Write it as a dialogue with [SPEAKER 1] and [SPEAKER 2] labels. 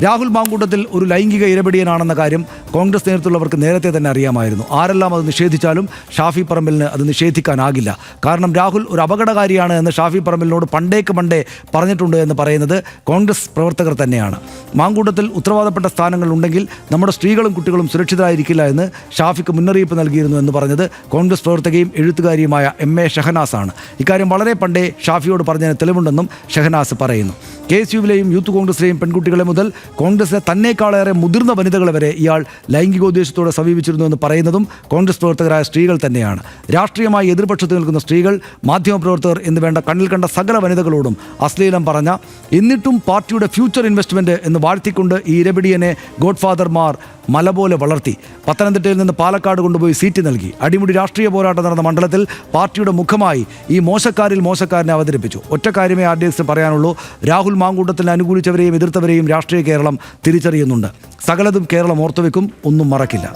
[SPEAKER 1] രാഹുൽ മാങ്കൂട്ടത്തിൽ ഒരു ലൈംഗിക ഇരപിടിയനാണെന്ന കാര്യം കോൺഗ്രസ് നേതൃത്വമുള്ളവർക്ക് നേരത്തെ തന്നെ അറിയാമായിരുന്നു. ആരെല്ലാം അത് നിഷേധിച്ചാലും ഷാഫി പറമ്പിലിന് അത് നിഷേധിക്കാനാകില്ല. കാരണം രാഹുൽ ഒരു അപകടകാരിയാണ് എന്ന് ഷാഫി പറമ്പിലിനോട് പണ്ടേ പറഞ്ഞിട്ടുണ്ട് എന്ന് പറയുന്നത് കോൺഗ്രസ് പ്രവർത്തകർ തന്നെയാണ്. മാങ്കൂട്ടത്തിൽ ഉത്തരവാദപ്പെട്ട സ്ഥാനങ്ങൾ ഉണ്ടെങ്കിൽ നമ്മുടെ സ്ത്രീകളും കുട്ടികളും സുരക്ഷിതരായിരിക്കില്ല എന്ന് ഷാഫിക്ക് മുന്നറിയിപ്പ് നൽകിയിരുന്നു എന്ന് പറഞ്ഞത് കോൺഗ്രസ് പ്രവർത്തകയും എഴുത്തുകാരിയുമായ MA ഷഹനാസാണ്. ഇക്കാര്യം വളരെ പണ്ടേ ഷാഫിയോട് പറഞ്ഞതിന് തെളിവുണ്ടെന്നും ഷഹനാസ് പറയുന്നു. KSUവിലെയും യൂത്ത് കോൺഗ്രസിലെയും പെൺകുട്ടികളെ മുതൽ കോൺഗ്രസിലെ തന്നേക്കാളേറെ മുതിർന്ന വനിതകളെ വരെ ഇയാൾ ലൈംഗികോദ്ദേശത്തോടെ സമീപിച്ചിരുന്നു എന്ന് പറയുന്നതും കോൺഗ്രസ് പ്രവർത്തകരായ സ്ത്രീകൾ തന്നെയാണ്. രാഷ്ട്രീയമായി എതിർപക്ഷത്ത് നിൽക്കുന്ന സ്ത്രീകൾ, മാധ്യമപ്രവർത്തകർ എന്ന് വേണ്ട കണ്ണിൽ കണ്ട സകല വനിതകളോടും അശ്ലീലം പറഞ്ഞ, എന്നിട്ടും പാർട്ടിയുടെ ഫ്യൂച്ചർ ഇൻവെസ്റ്റ്മെന്റ് എന്ന് വാഴ്ത്തിക്കൊണ്ട് ഈ ഇരപിടിയനെ ഗോഡ്ഫാദർമാർ മല പോലെ വളർത്തി. പത്തനംതിട്ടയിൽ നിന്ന് പാലക്കാട് കൊണ്ടുപോയി സീറ്റ് നൽകി. അടിമുടി രാഷ്ട്രീയ പോരാട്ടം നടന്ന മണ്ഡലത്തിൽ പാർട്ടിയുടെ മുഖമായി ഈ മോശക്കാരിൽ മോശക്കാരനെ അവതരിപ്പിച്ചു. ഒറ്റ കാര്യമേ RDX പറയാനുള്ളൂ: രാഹുൽ മാങ്കൂട്ടത്തിന് അനുകൂലിച്ചവരെയും എതിർത്തവരെയും രാഷ്ട്രീയ കേരളം തിരിച്ചറിയുന്നുണ്ട്. സകലതും കേരളം ഓർത്തുവെക്കും, ഒന്നും മറക്കില്ല.